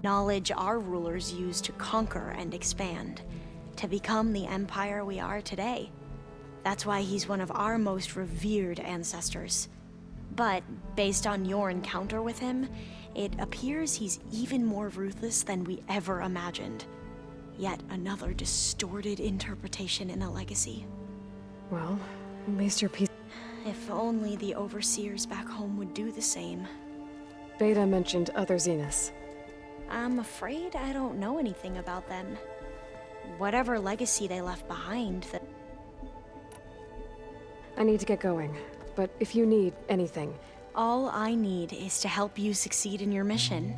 Knowledge our rulers used to conquer and expand, to become the empire we are today. That's why he's one of our most revered ancestors. But based on your encounter with him, it appears he's even more ruthless than we ever imagined. Yet another distorted interpretation in the legacy. Well, at least you're peace. If only the overseers back home would do the same. Beta mentioned other Zeniths. I'm afraid I don't know anything about them. Whatever legacy they left behind, I need to get going, but if you need anything... All I need is to help you succeed in your mission.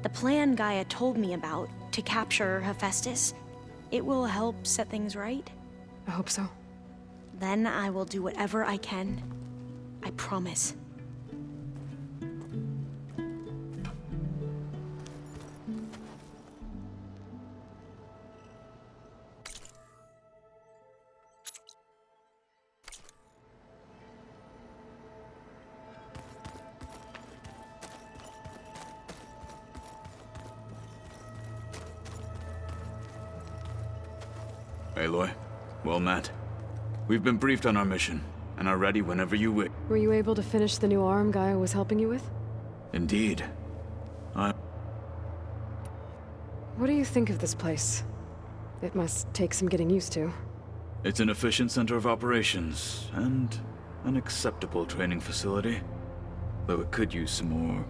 The plan Gaia told me about, to capture Hephaestus, it will help set things right. I hope so. Then I will do whatever I can. I promise. Aloy, well met. We've been briefed on our mission, and are ready whenever you wish. Were you able to finish the new arm Gaia was helping you with? Indeed. What do you think of this place? It must take some getting used to. It's an efficient center of operations, and an acceptable training facility. Though it could use some more...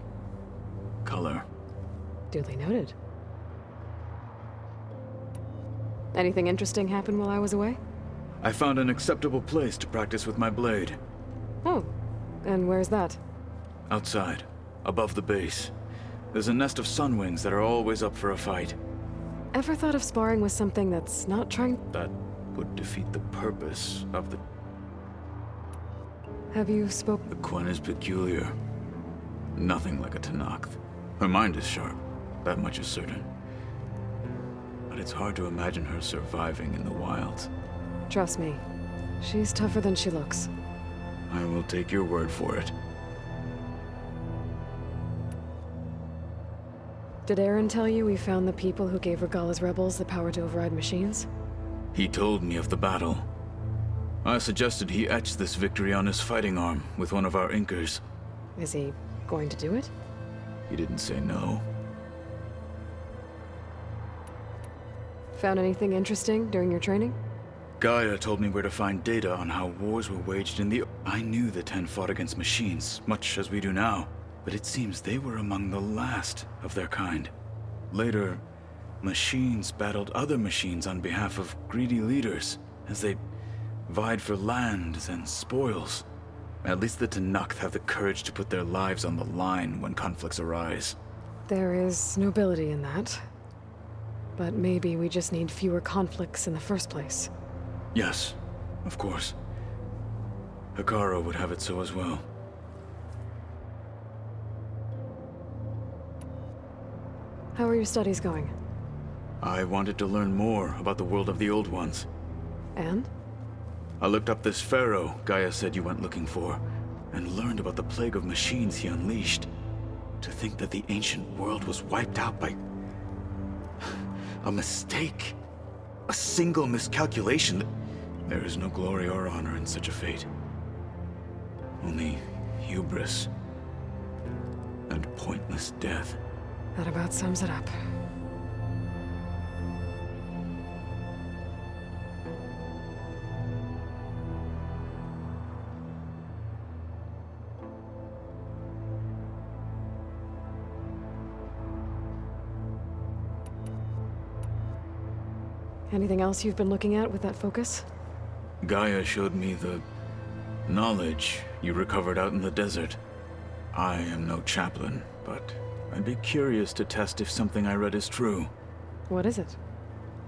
color. Duly noted. Anything interesting happen while I was away? I found an acceptable place to practice with my blade. Oh, and where's that? Outside, above the base. There's a nest of sunwings that are always up for a fight. Ever thought of sparring with something that's not trying... That would defeat the purpose of the... Have you spoke... The Quen is peculiar. Nothing like a Tenakth. Her mind is sharp, that much is certain. But it's hard to imagine her surviving in the wilds. Trust me, she's tougher than she looks. I will take your word for it. Did Aaron tell you we found the people who gave Regala's rebels the power to override machines? He told me of the battle. I suggested he etch this victory on his fighting arm with one of our inkers. Is he going to do it? He didn't say no. Found anything interesting during your training? Gaia told me where to find data on how wars were waged in the... I knew the Ten fought against machines, much as we do now. But it seems they were among the last of their kind. Later, machines battled other machines on behalf of greedy leaders, as they vied for lands and spoils. At least the Tenakth have the courage to put their lives on the line when conflicts arise. There is nobility in that. But maybe we just need fewer conflicts in the first place. Yes, of course. Hekarro would have it so as well. How are your studies going? I wanted to learn more about the world of the Old Ones. And? I looked up this pharaoh Gaia said you went looking for, and learned about the plague of machines he unleashed. To think that the ancient world was wiped out by... a mistake. A single miscalculation. There is no glory or honor in such a fate. Only hubris and pointless death. That about sums it up. Anything else you've been looking at with that focus? Gaia showed me the knowledge you recovered out in the desert. I am no chaplain, but I'd be curious to test if something I read is true. What is it?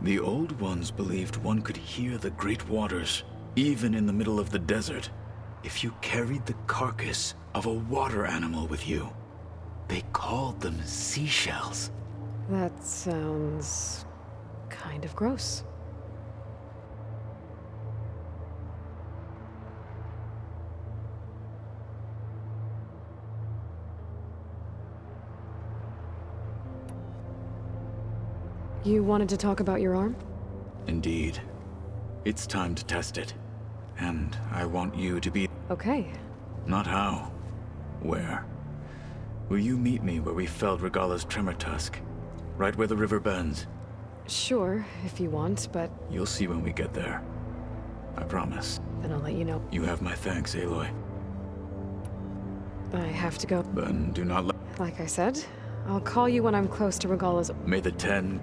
The Old Ones believed one could hear the great waters, even in the middle of the desert, if you carried the carcass of a water animal with you. They called them seashells. That sounds... kind of gross. You wanted to talk about your arm? Indeed. It's time to test it. And I want you to be... Okay. Not how. Where. Will you meet me where we felled Regalla's tremor tusk? Right where the river bends. Sure, if you want, but You'll see when we get there. I promise. then I'll let you know. You have my thanks, Aloy. I have to go. Then do not let... Like I said, I'll call you when I'm close to Regalla's... May the 10...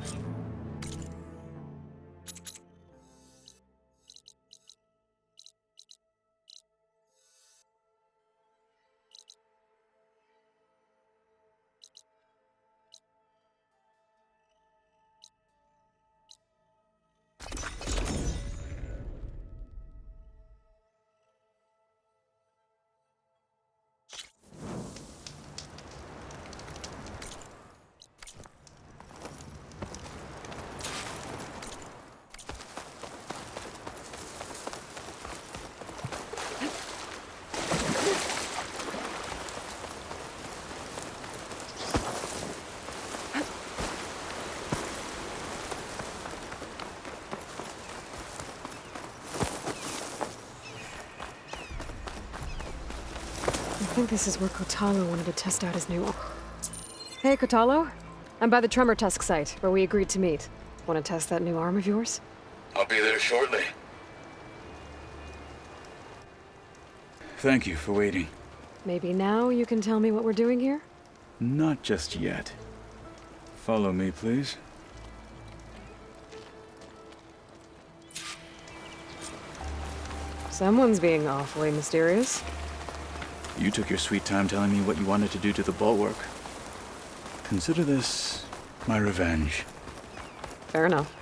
I think this is where Kotalo wanted to test out his new... Hey, Kotalo. I'm by the Tremor Tusk site, where we agreed to meet. Want to test that new arm of yours? I'll be there shortly. Thank you for waiting. Maybe now you can tell me what we're doing here? Not just yet. Follow me, please. Someone's being awfully mysterious. You took your sweet time telling me what you wanted to do to the bulwark. Consider this my revenge. Fair enough.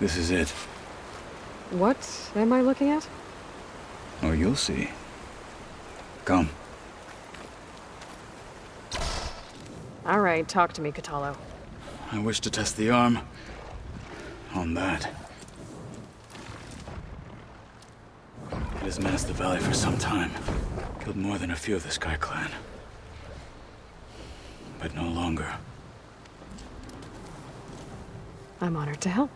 This is it. What am I looking at? Oh, you'll see. Come. All right, talk to me, Kotalo. I wish to test the arm on that. It has menaced the valley for some time. Killed more than a few of the Sky Clan. But no longer. I'm honored to help.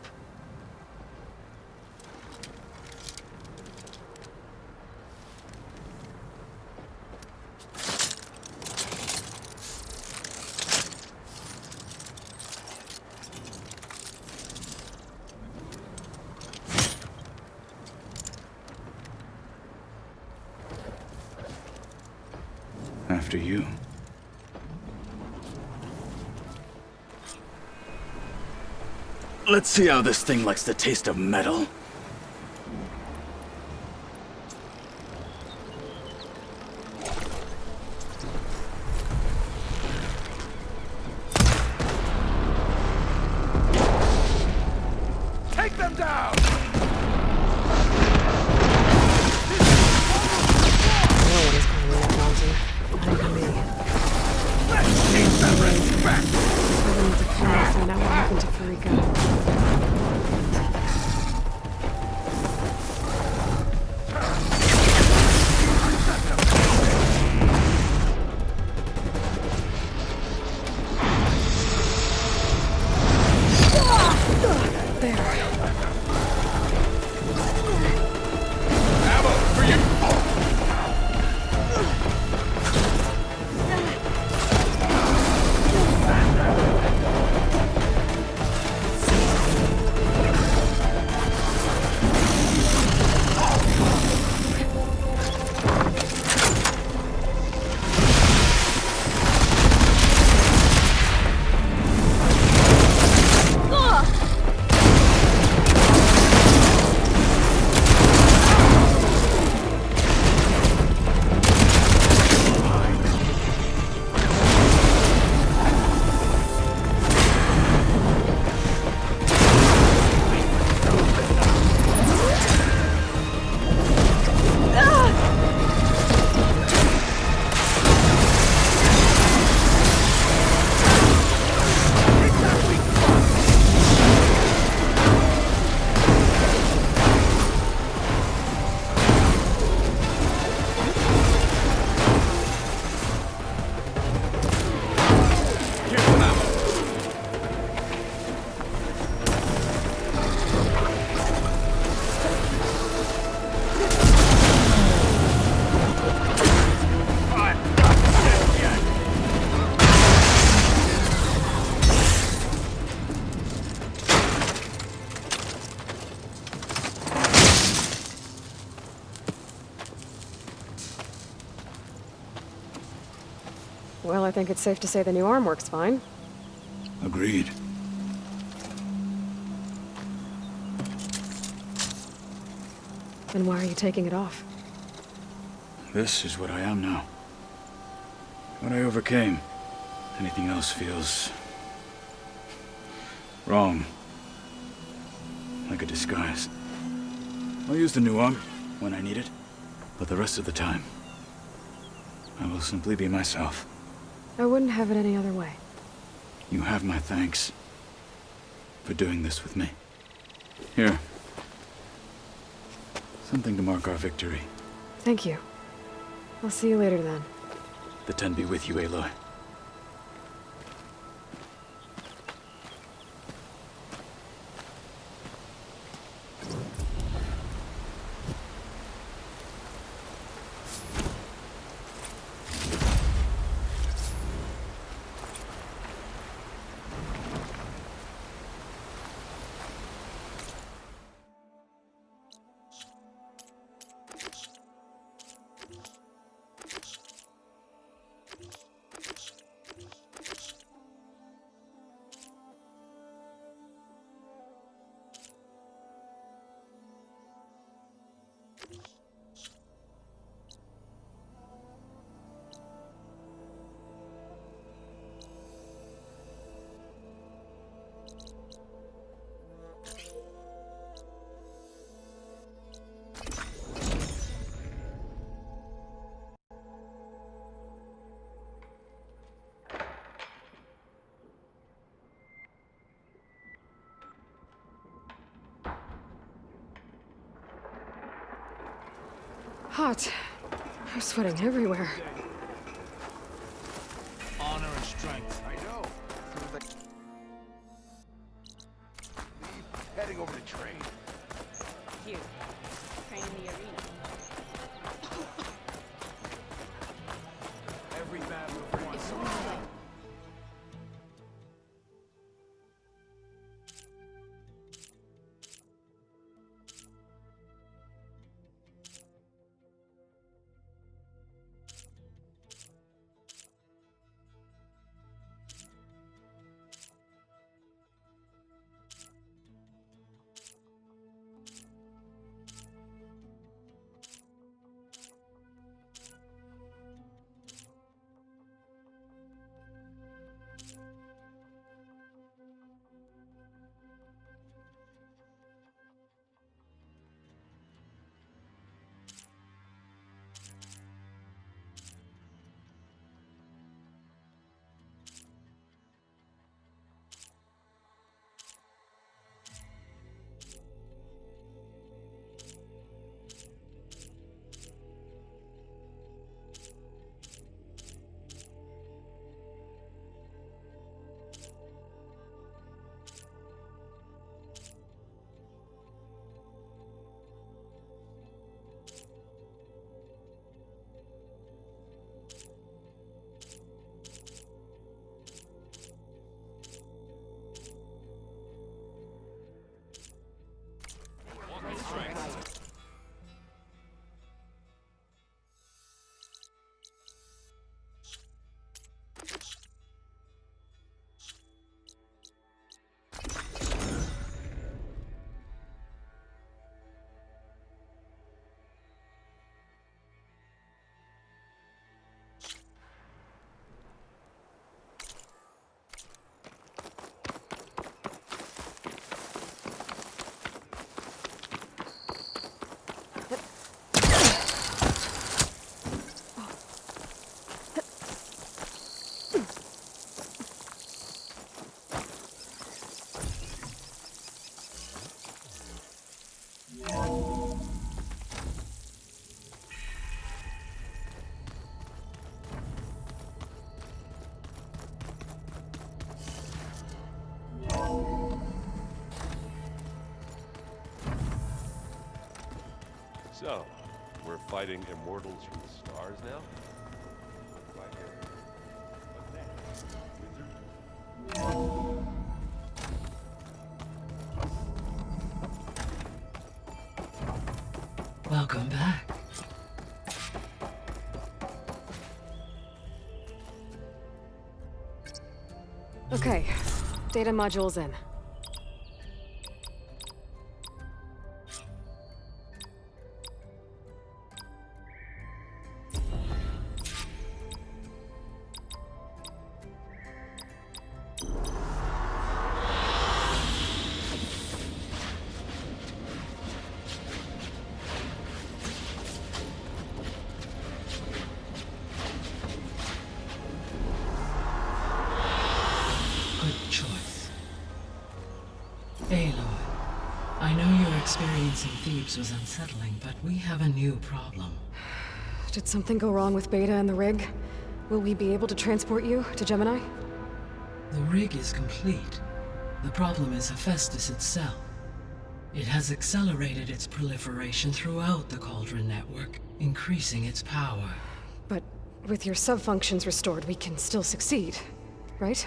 After you. Let's see how this thing likes the taste of metal. Take them down! No one is climbing that mountain. Not even me. Let's keep the respect! I need to find out what happened to Farika. There. Well, I think it's safe to say the new arm works fine. Agreed. Then why are you taking it off? This is what I am now. What I overcame. Anything else feels... wrong. Like a disguise. I'll use the new arm when I need it, but the rest of the time, I will simply be myself. I wouldn't have it any other way. You have my thanks for doing this with me. Here. Something to mark our victory. Thank you. I'll see you later then. The Ten be with you, Aloy. Hot. I'm sweating everywhere. Honor and strength. I know. Seems like... Leave. Heading over to train. You. Train in the arena. Every battle of one. It's always like So, we're fighting immortals from the stars now? Welcome back. Okay, data module's in. Good choice. Aloy, I know your experience in Thebes was unsettling, but we have a new problem. Did something go wrong with Beta and the rig? Will we be able to transport you to Gemini? The rig is complete. The problem is Hephaestus itself. It has accelerated its proliferation throughout the Cauldron network, increasing its power. But with your subfunctions restored, we can still succeed, right?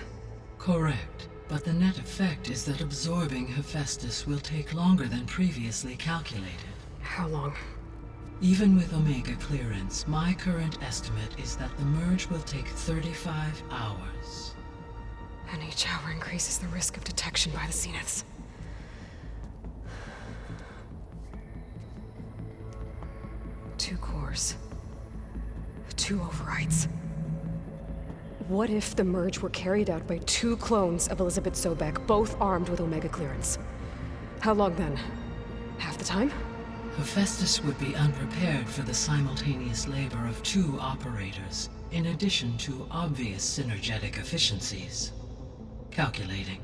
Correct, but the net effect is that absorbing Hephaestus will take longer than previously calculated. How long? Even with Omega clearance, my current estimate is that the merge will take 35 hours. And each hour increases the risk of detection by the Zeniths. Two cores. Two overrides. What if the merge were carried out by two clones of Elizabeth Sobek, both armed with Omega clearance? How long then? Half the time? Hephaestus would be unprepared for the simultaneous labor of two operators, in addition to obvious synergetic efficiencies. Calculating.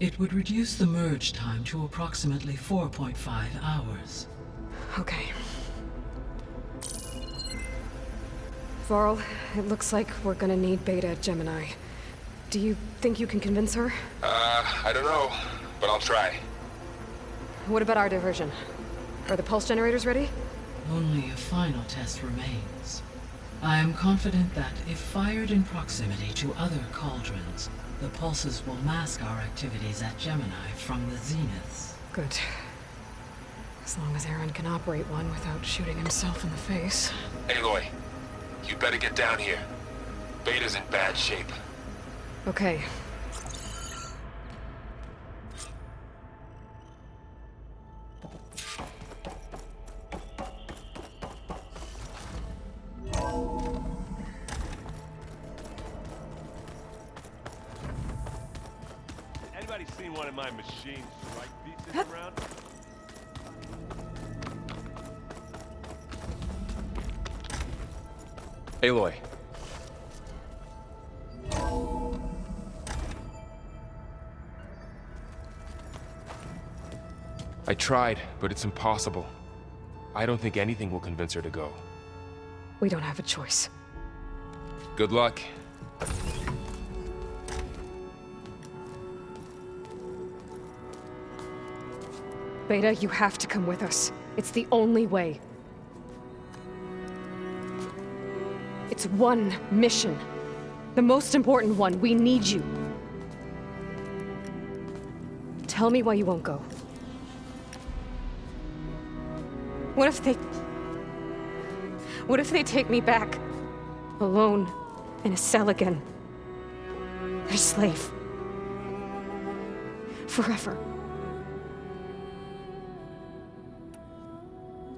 It would reduce the merge time to approximately 4.5 hours. Okay. Varl, it looks like we're gonna need Beta at Gemini. Do you think you can convince her? I don't know, but I'll try. What about our diversion? Are the pulse generators ready? Only a final test remains. I am confident that if fired in proximity to other cauldrons, the pulses will mask our activities at Gemini from the Zeniths. Good. As long as Aaron can operate one without shooting himself in the face. Aloy, you better get down here. Beta's in bad shape. Okay. Anybody seen one of my machines strike pieces around? Aloy. I tried, but it's impossible. I don't think anything will convince her to go. We don't have a choice. Good luck. Beta, you have to come with us. It's the only way. It's one mission. The most important one. We need you. Tell me why you won't go. What if they take me back? Alone, in a cell again. Their slave. Forever.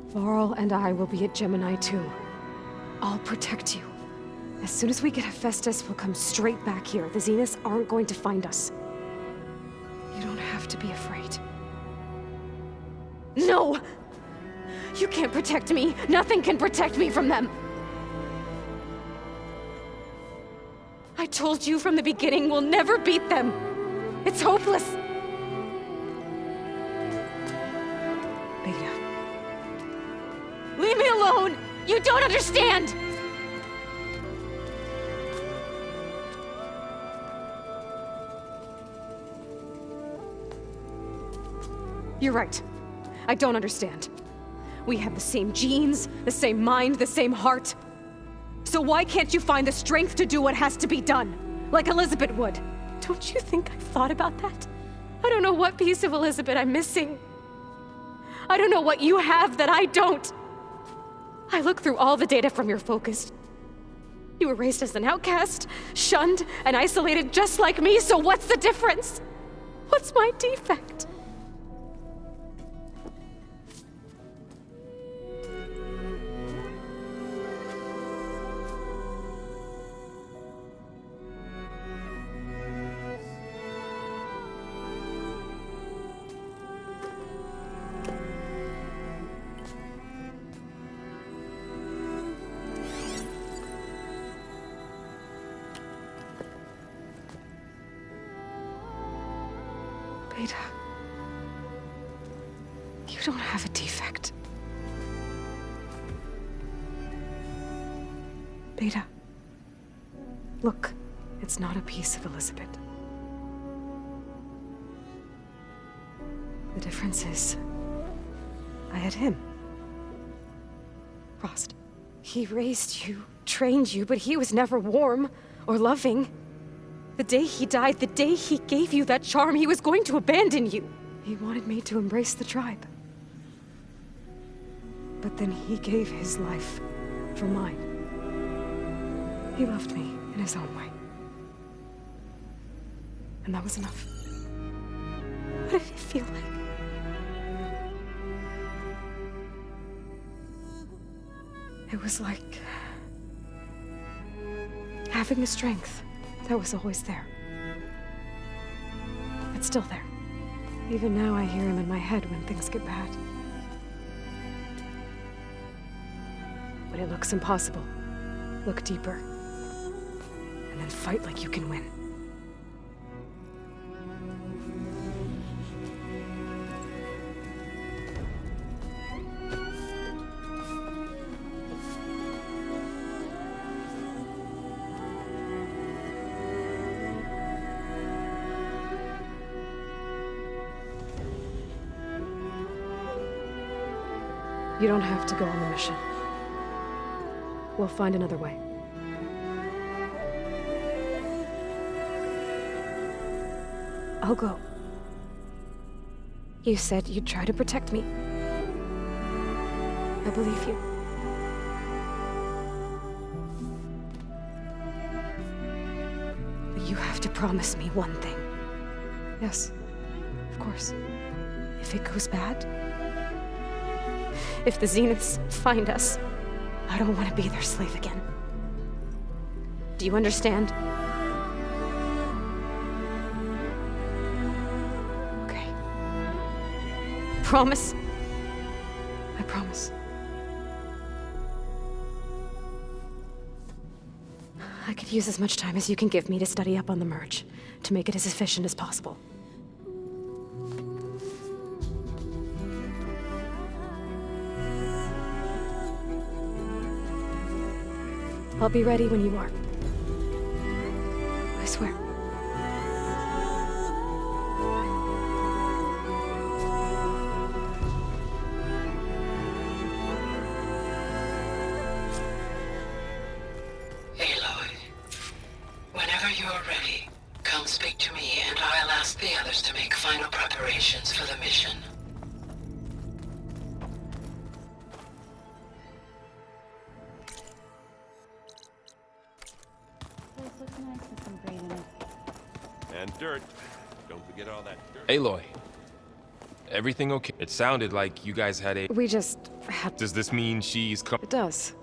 Varl and I will be at Gemini too. I'll protect you. As soon as we get Hephaestus, we'll come straight back here. The Zeniths aren't going to find us. You don't have to be afraid. No! You can't protect me. Nothing can protect me from them. I told you from the beginning we'll never beat them. It's hopeless. Beta. Leave me alone! You don't understand! You're right. I don't understand. We have the same genes, the same mind, the same heart. So why can't you find the strength to do what has to be done? Like Elizabeth would. Don't you think I've thought about that? I don't know what piece of Elizabeth I'm missing. I don't know what you have that I don't. I look through all the data from your focus. You were raised as an outcast, shunned and isolated just like me, so what's the difference? What's my defect? Beta, you don't have a defect. Beta, look, it's not a piece of Elizabeth. The difference is, I had him. Rost. He raised you, trained you, but he was never warm or loving. The day he died, the day he gave you that charm, he was going to abandon you. He wanted me to embrace the tribe. But then he gave his life for mine. He loved me in his own way. And that was enough. What did it feel like? It was like having a strength that was always there. It's still there. Even now I hear him in my head when things get bad. When it looks impossible, look deeper. And then fight like you can win. You don't have to go on the mission. We'll find another way. I'll go. You said you'd try to protect me. I believe you. But you have to promise me one thing. Yes, of course. If it goes bad, if the Zeniths find us, I don't want to be their slave again. Do you understand? Okay. Promise? I promise. I could use as much time as you can give me to study up on the merge, to make it as efficient as possible. I'll be ready when you are. I swear. Aloy, whenever you're ready, come speak to me and I'll ask the others to make final preparations for the mission. And dirt. Don't forget all that dirt. Aloy, everything okay? It sounded like you guys had a... We just had... Does this mean she's come? It does.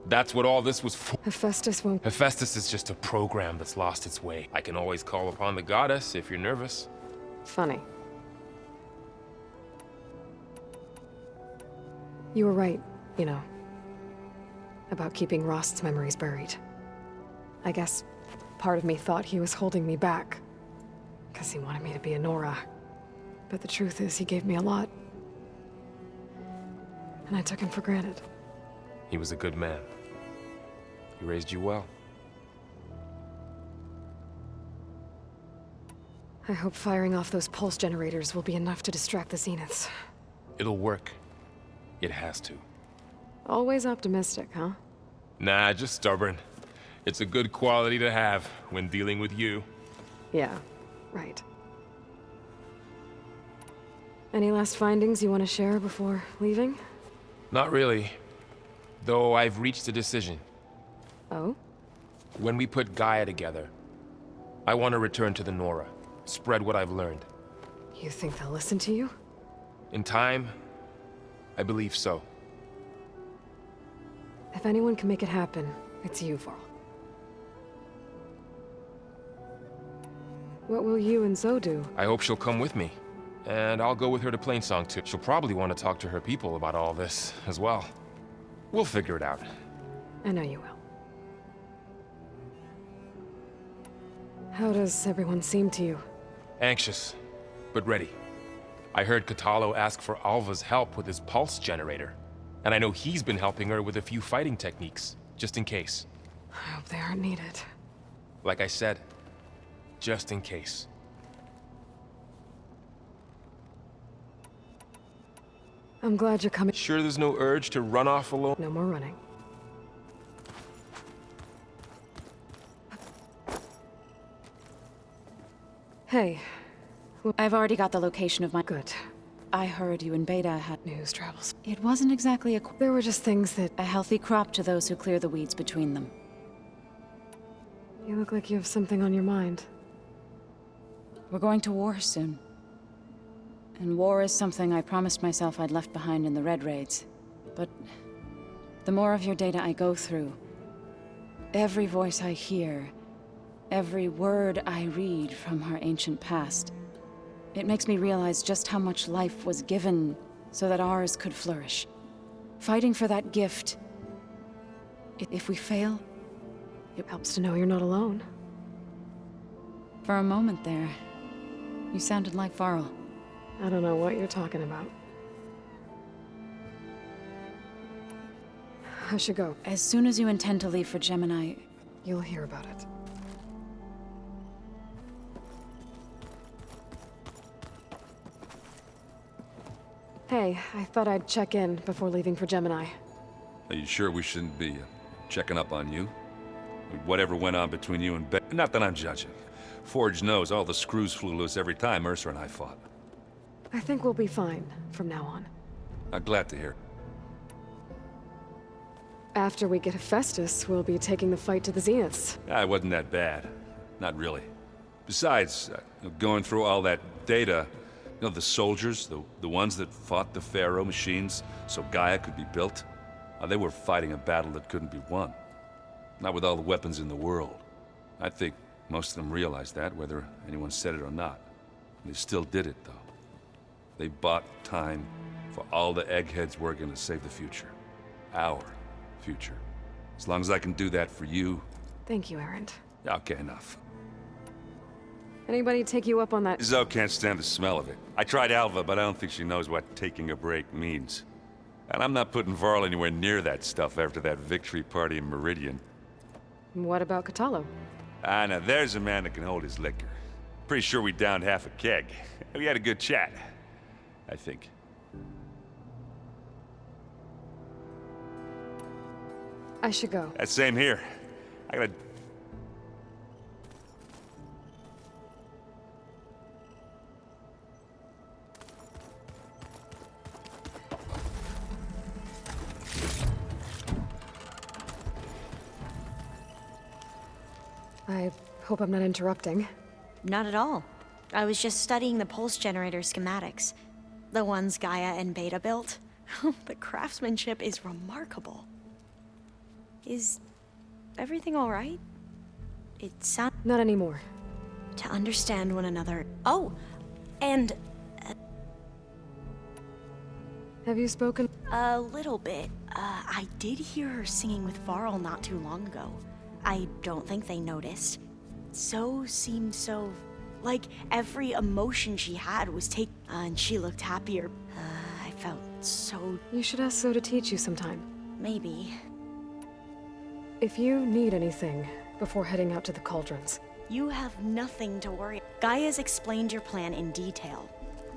That's what all this was for? Hephaestus won't... Hephaestus is just a program that's lost its way. I can always call upon the goddess if you're nervous. Funny. You were right, you know, about keeping Rost's memories buried. I guess part of me thought he was holding me back, because he wanted me to be a Nora. But the truth is, he gave me a lot. And I took him for granted. He was a good man. He raised you well. I hope firing off those pulse generators will be enough to distract the Zeniths. It'll work. It has to. Always optimistic, huh? Nah, just stubborn. It's a good quality to have when dealing with you. Yeah, right. Any last findings you want to share before leaving? Not really. Though I've reached a decision. Oh? When we put Gaia together, I want to return to the Nora, spread what I've learned. You think they'll listen to you? In time, I believe so. If anyone can make it happen, it's you, Varl. What will you and Zoe do? I hope she'll come with me. And I'll go with her to Plainsong too. She'll probably want to talk to her people about all this as well. We'll figure it out. I know you will. How does everyone seem to you? Anxious, but ready. I heard Kotallo ask for Alva's help with his pulse generator. And I know he's been helping her with a few fighting techniques, just in case. I hope they aren't needed. Like I said, just in case. I'm glad you're coming. Sure there's no urge to run off alone? No more running. Hey. I've already got the location of my... Good. I heard you and Beta had... News travels. It wasn't exactly There were just things that... a healthy crop to those who clear the weeds between them. You look like you have something on your mind. We're going to war soon. And war is something I promised myself I'd left behind in the Red Raids. But the more of your data I go through, every voice I hear, every word I read from our ancient past, it makes me realize just how much life was given so that ours could flourish. Fighting for that gift, if we fail, It helps to know you're not alone. for a moment there, you sounded like Varl. I don't know what you're talking about. I should go. As soon as you intend to leave for Gemini, You'll hear about it. Hey, I thought I'd check in before leaving for Gemini. Are you sure we shouldn't be checking up on you? Whatever went on between you and Ben. Not that I'm judging. Forge knows all the screws flew loose every time Mercer and I fought. I think we'll be fine from now on. I'm glad to hear. After we get Hephaestus, we'll be taking the fight to the Zeniths. It wasn't that bad. Not really. Besides, going through all that data, the soldiers, the ones that fought the Pharaoh machines so Gaia could be built, they were fighting a battle that couldn't be won. Not with all the weapons in the world. I think most of them realized that, whether anyone said it or not. They still did it, though. They bought time for all the eggheads working to save the future. Our future. As long as I can do that for you... Thank you, Erend. Okay, enough. Anybody take you up on that? Zoe can't stand the smell of it. I tried Alva, but I don't think she knows what taking a break means. And I'm not putting Varl anywhere near that stuff after that victory party in Meridian. What about Kotallo? Now there's a man that can hold his liquor. Pretty sure we downed half a keg. We had a good chat, I think. I should go. Same here. I gotta... I hope I'm not interrupting. Not at all. I was just studying the pulse generator schematics. The ones Gaia and Beta built. The craftsmanship is remarkable. Is everything all right? It sounds... Not anymore. To understand one another. Oh, and Have you spoken? a little bit. I did hear her singing with Varl not too long ago. I don't think they noticed. So seemed so... like every emotion she had was and she looked happier. I felt so... You should ask Zoe to teach you sometime. maybe. If you need anything before heading out to the Cauldrons. You have nothing to worry. Gaia's explained your plan in detail.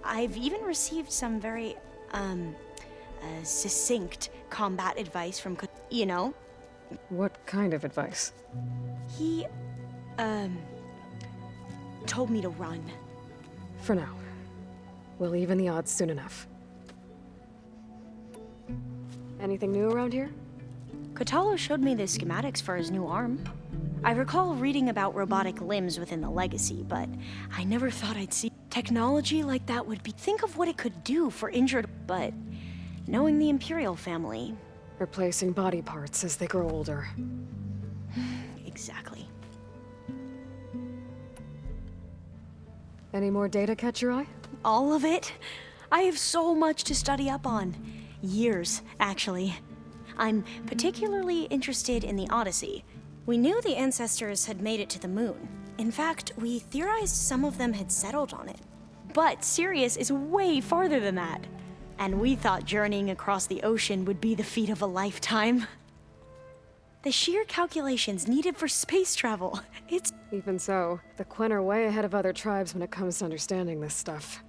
I've even received some very, succinct combat advice from, you know? What kind of advice? He, told me to run. For now. We'll even the odds soon enough. Anything new around here? Kotallo showed me the schematics for his new arm. I recall reading about robotic limbs within the Legacy, but I never thought I'd see technology like that would be. Think of what it could do for injured, but knowing the Imperial family. Replacing body parts as they grow older. Exactly. Any more data catch your eye? All of it? I have so much to study up on. Years, actually. I'm particularly interested in the Odyssey. We knew the ancestors had made it to the moon. In fact, we theorized some of them had settled on it. But Sirius is way farther than that. And we thought journeying across the ocean would be the feat of a lifetime. The sheer calculations needed for space travel, it's... Even so, the Quen are way ahead of other tribes when it comes to understanding this stuff.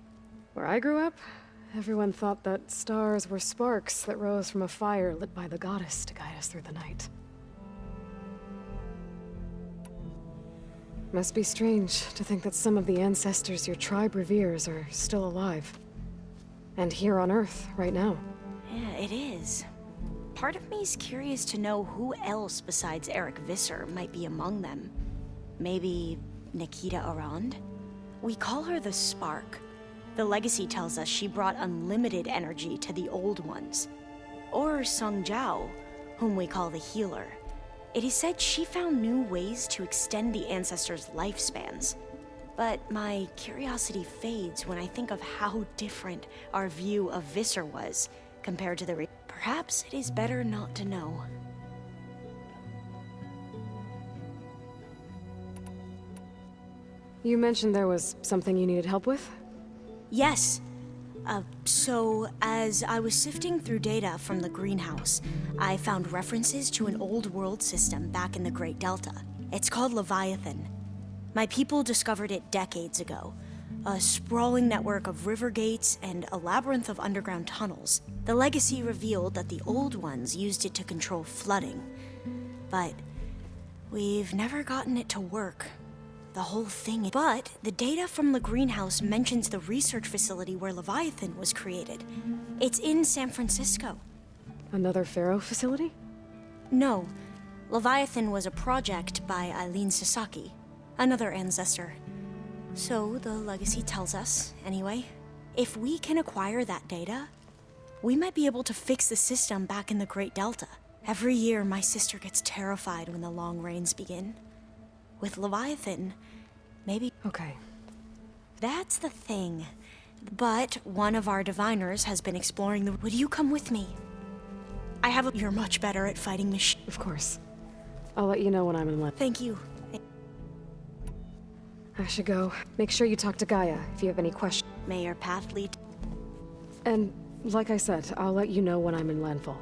Where I grew up, everyone thought that stars were sparks that rose from a fire lit by the goddess to guide us through the night. Must be strange to think that some of the ancestors your tribe reveres are still alive. And here on Earth, right now. Yeah, it is. Part of me's curious to know who else besides Eric Visser might be among them. Maybe Nikita Arand? We call her the Spark. The Legacy tells us she brought unlimited energy to the Old Ones. Or Sung Jiao, whom we call the Healer. It is said she found new ways to extend the ancestors' lifespans. But my curiosity fades when I think of how different our view of Visser was compared to the Perhaps it is better not to know. You mentioned there was something you needed help with? Yes. So, as I was sifting through data from the greenhouse, I found references to an old world system back in the Great Delta. It's called Leviathan. My people discovered it decades ago. A sprawling network of river gates and a labyrinth of underground tunnels. The Legacy revealed that the Old Ones used it to control flooding. But we've never gotten it to work. The whole thing. But the data from the greenhouse mentions the research facility where Leviathan was created. It's in San Francisco. Another Pharaoh facility? No. Leviathan was a project by Eileen Sasaki, another ancestor. So the Legacy tells us, anyway, if we can acquire that data, we might be able to fix the system back in the Great Delta. Every year, my sister gets terrified when the long rains begin. With Leviathan, maybe... Okay. That's the thing. But one of our diviners has been exploring the... Would you come with me? I have a... You're much better at fighting machines. Of course. I'll let you know when I'm in line. Thank you. I should go. Make sure you talk to Gaia if you have any questions. May your path lead... And, like I said, I'll let you know when I'm in landfall.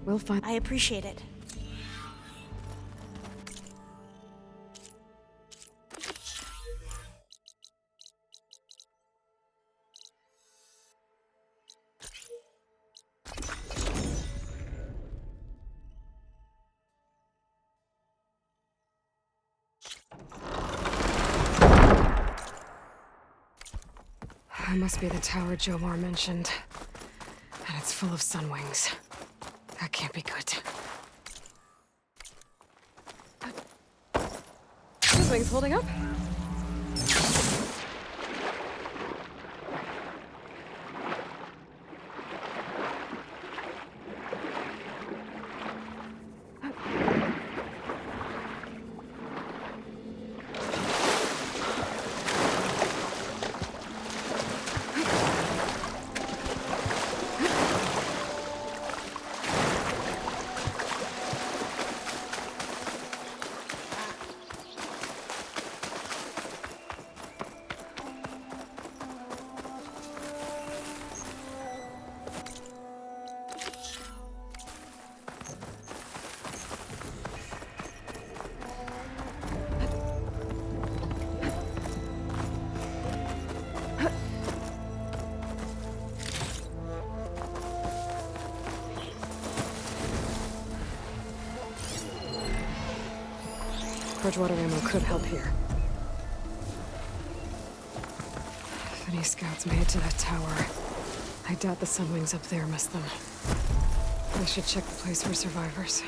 We'll find... I appreciate it. It must be the tower Jomar mentioned. And it's full of sunwings. That can't be good. Those wings holding up? Bridgewater ammo could help here. If any scouts made it to that tower, I doubt the sunwings up there missed them. I should check the place for survivors.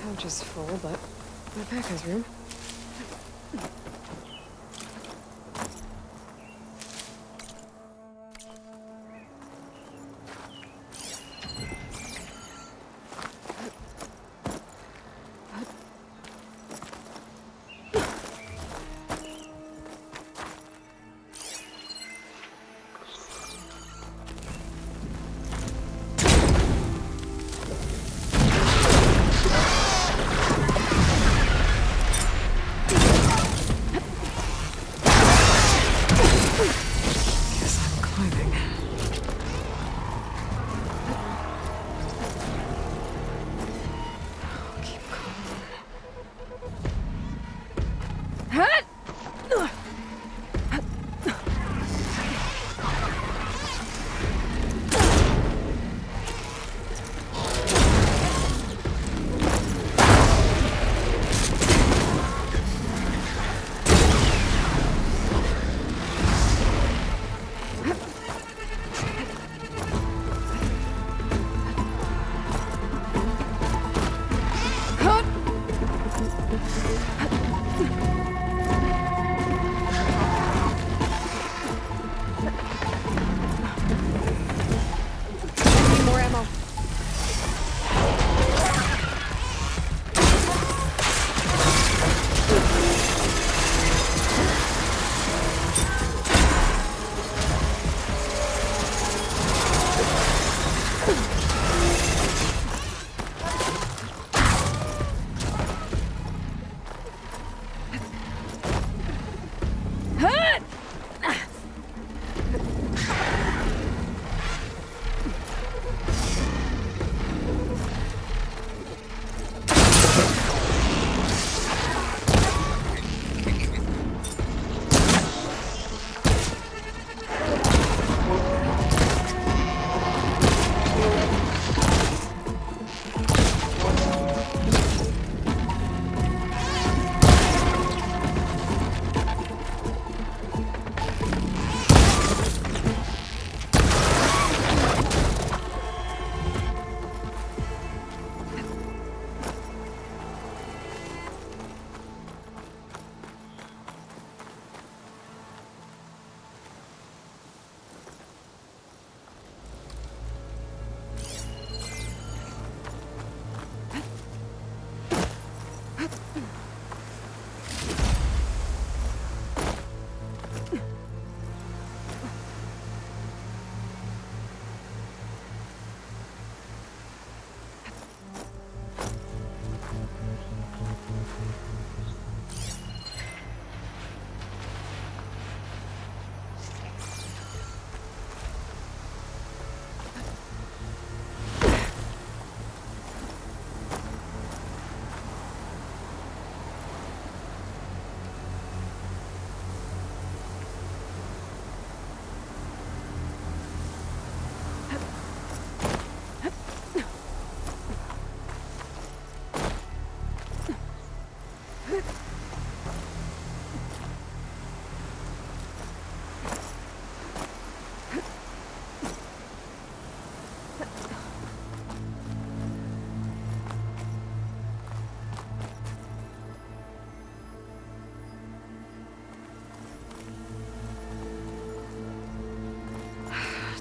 Couch is full, but my pack has room.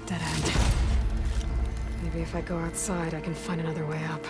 Dead end. Maybe if I go outside, I can find another way up.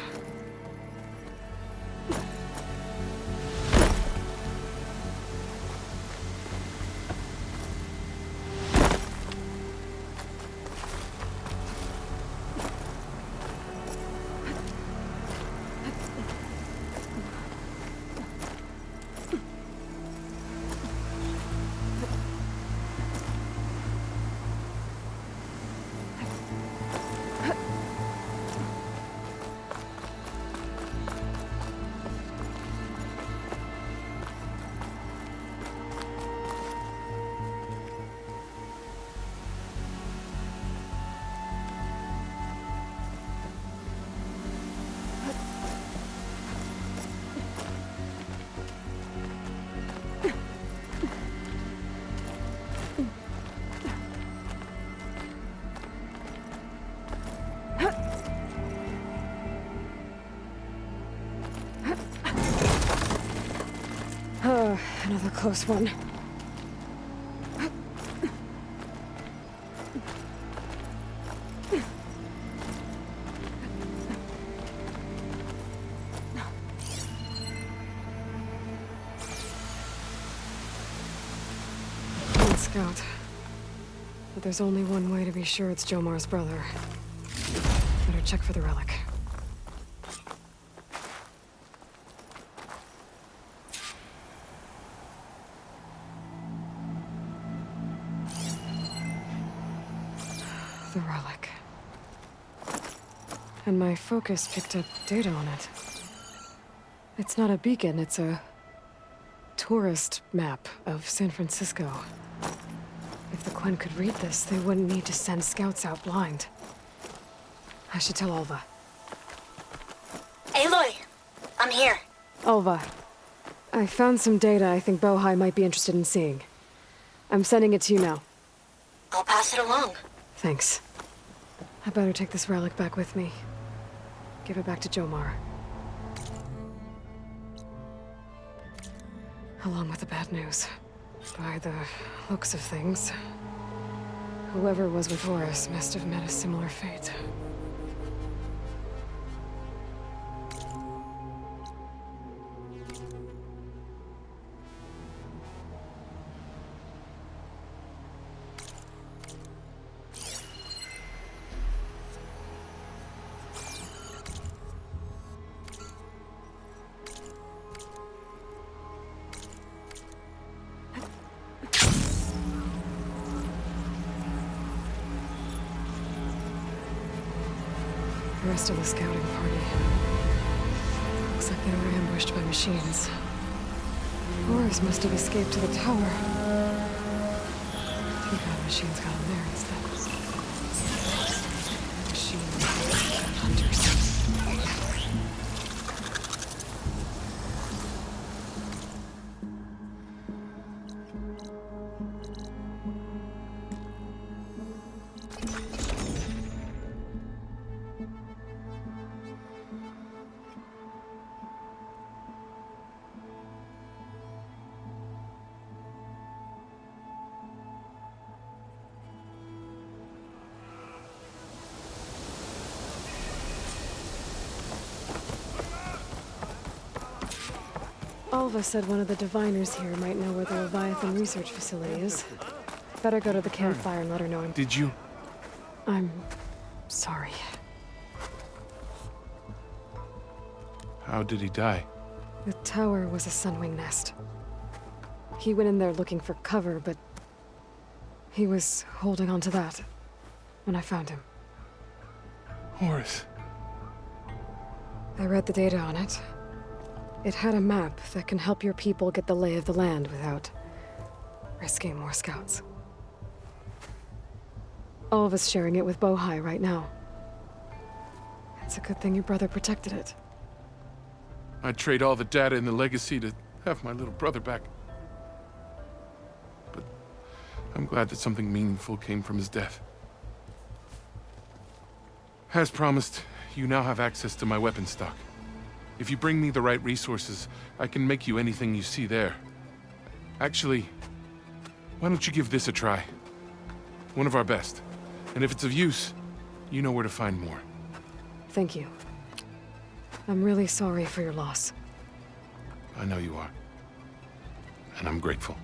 Another close one. One scout. But there's only one way to be sure it's Jomar's brother. Better check for the relic. The relic. And my focus picked up data on it. It's not a beacon, it's a tourist map of San Francisco. If the Quen could read this, they wouldn't need to send scouts out blind. I should tell Alva. Aloy! I'm here. Alva, I found some data I think Bohai might be interested in seeing. I'm sending it to you now. I'll pass it along. Thanks. I better take this relic back with me. Give it back to Jomar. Along with the bad news. By the looks of things, whoever was with Horus must have met a similar fate. The rest of the scouting party. Looks like they were ambushed by machines. Horus must have escaped to the tower. Too bad machines got in there instead. Machines and hunters. Alva said one of the diviners here might know where the Leviathan research facility is. Better go to the campfire and let her know I'm... Did you? I'm... sorry. How did he die? The tower was a sunwing nest. He went in there looking for cover, but... he was holding on to that when I found him. Horace. I read the data on it. It had a map that can help your people get the lay of the land without risking more scouts. All of us sharing it with Bohai right now. It's a good thing your brother protected it. I'd trade all the data in the legacy to have my little brother back. But I'm glad that something meaningful came from his death. As promised, you now have access to my weapon stock. If you bring me the right resources, I can make you anything you see there. Actually, why don't you give this a try? One of our best. And if it's of use, you know where to find more. Thank you. I'm really sorry for your loss. I know you are. And I'm grateful.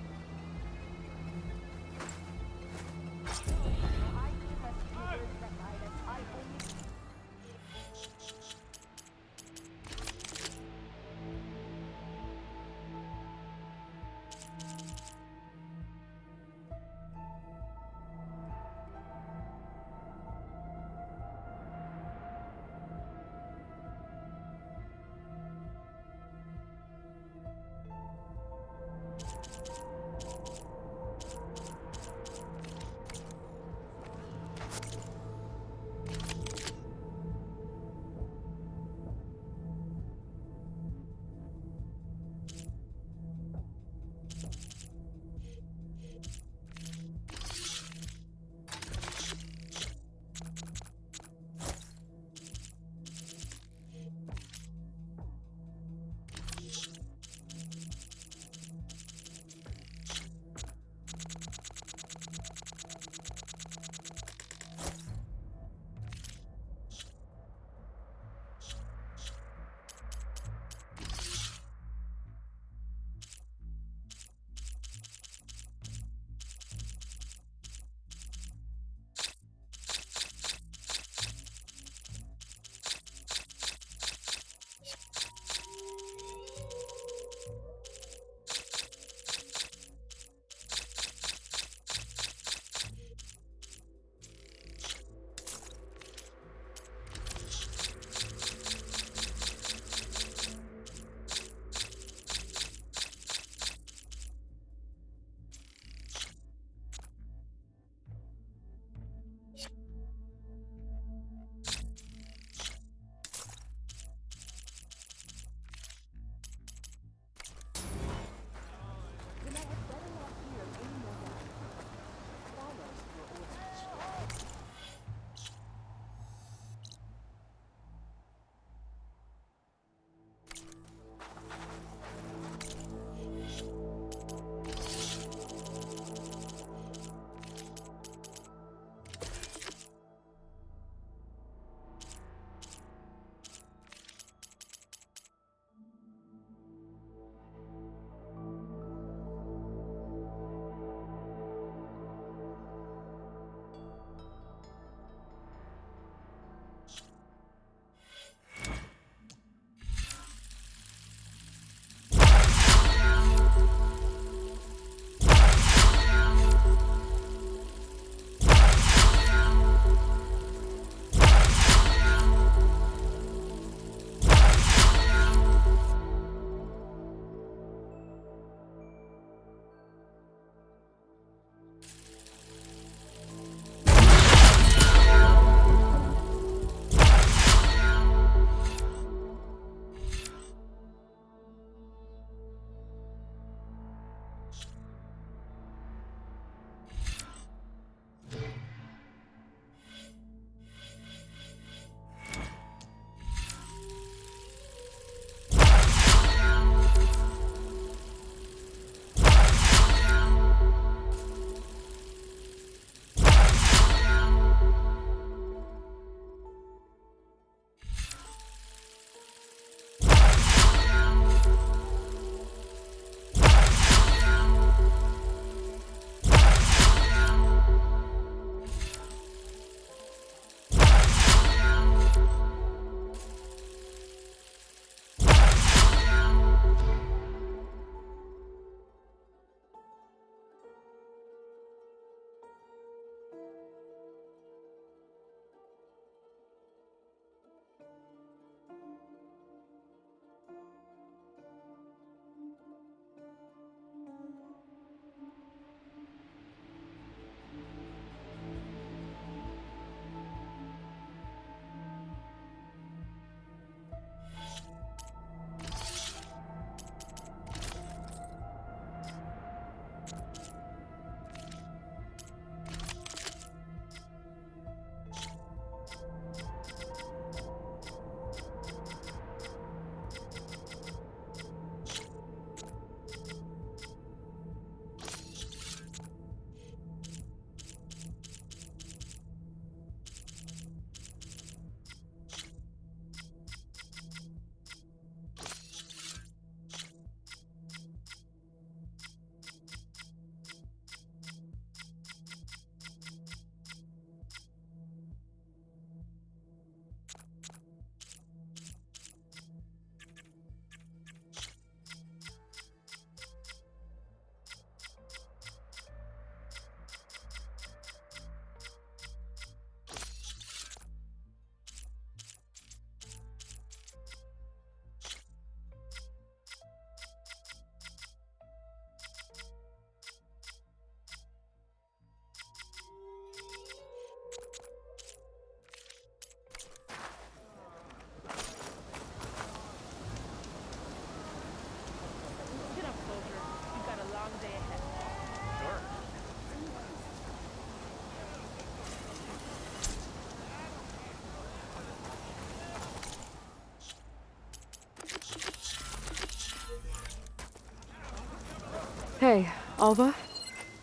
Hey, Alva.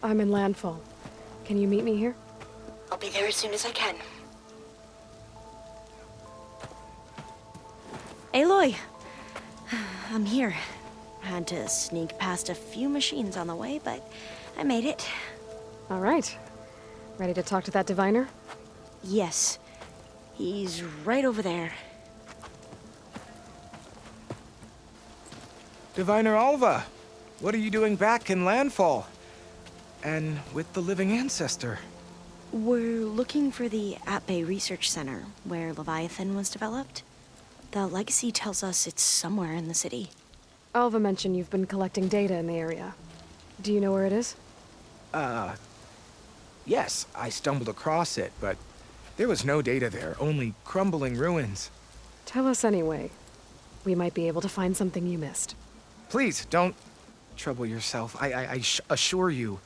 I'm in Landfall. Can you meet me here? I'll be there as soon as I can. Aloy! I'm here. Had to sneak past a few machines on the way, but I made it. All right. Ready to talk to that diviner? Yes. He's right over there. Diviner Alva, what are you doing back in Landfall? And with the living ancestor? We're looking for the At-Bay Research Center, where Leviathan was developed. The legacy tells us it's somewhere in the city. Alva mentioned you've been collecting data in the area. Do you know where it is? Yes, I stumbled across it, but there was no data there, only crumbling ruins. Tell us anyway. We might be able to find something you missed. Please, don't trouble yourself. I assure you,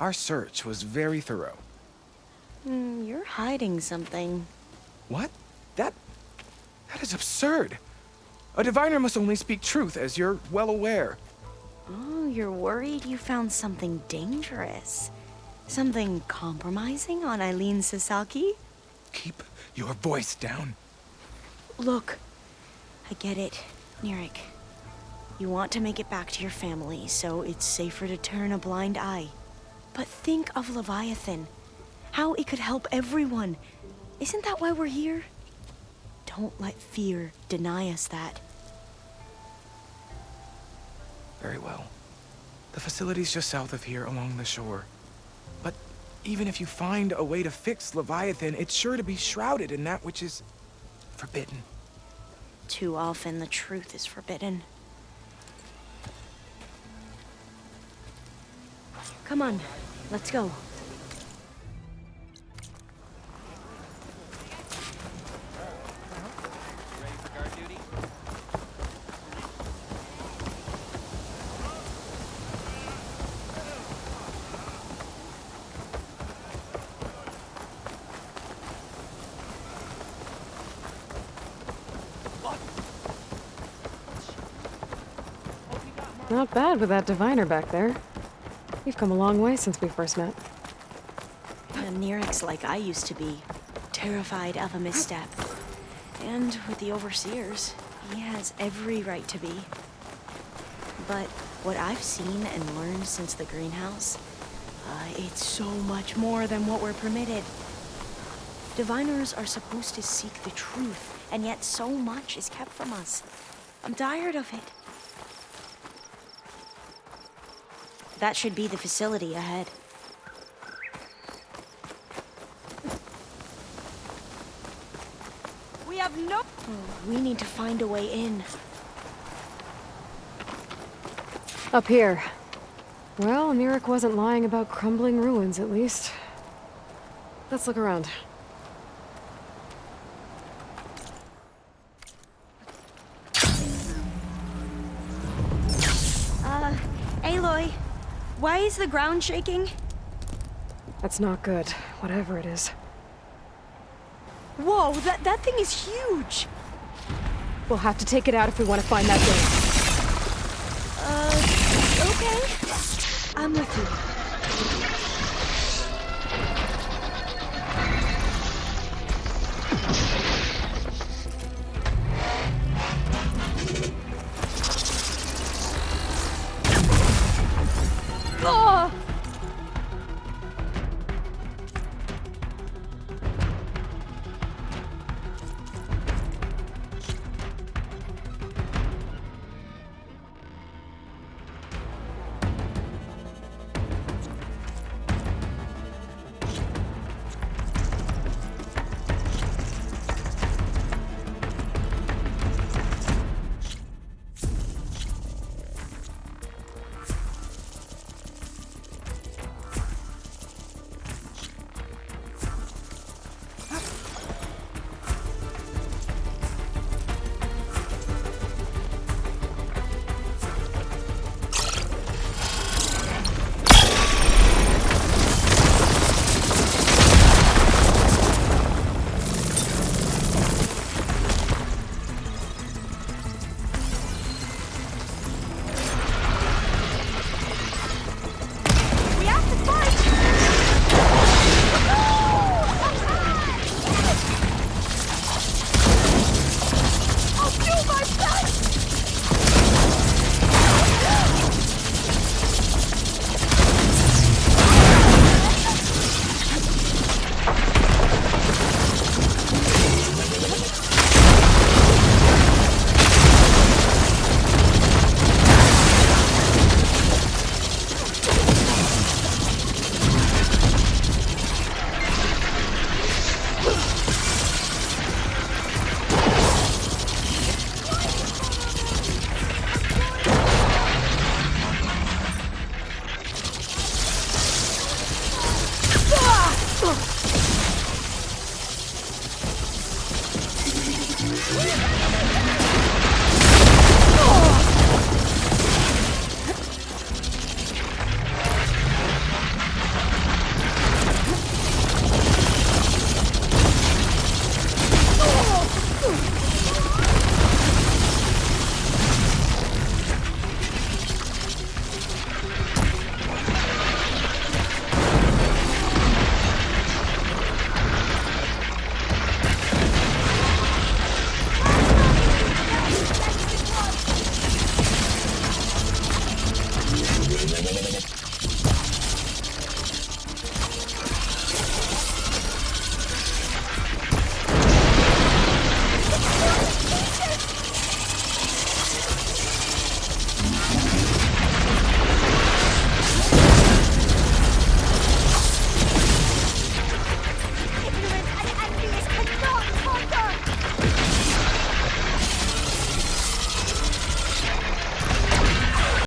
our search was very thorough. You're hiding something. What? That is absurd. A diviner must only speak truth, as you're well aware. Oh, you're worried you found something dangerous? Something compromising on Eileen Sasaki? Keep your voice down. Look, I get it, Nirik. You want to make it back to your family, so it's safer to turn a blind eye. But think of Leviathan. How it could help everyone. Isn't that why we're here? Don't let fear deny us that. Very well. The facility's just south of here, along the shore. But even if you find a way to fix Leviathan, it's sure to be shrouded in that which is forbidden. Too often the truth is forbidden. Come on, let's go. Not bad with that diviner back there. You've come a long way since we first met. And Nirik's like I used to be, terrified of a misstep. And with the Overseers, he has every right to be. But what I've seen and learned since the greenhouse, it's so much more than what we're permitted. Diviners are supposed to seek the truth, and yet so much is kept from us. I'm tired of it. That should be the facility ahead. We have no... We need to find a way in. Up here. Well, Nirik wasn't lying about crumbling ruins, at least. Let's look around. Aloy, why is the ground shaking? That's not good, whatever it is. Whoa, that thing is huge! We'll have to take it out if we want to find that thing. Okay. I'm with you. Oh!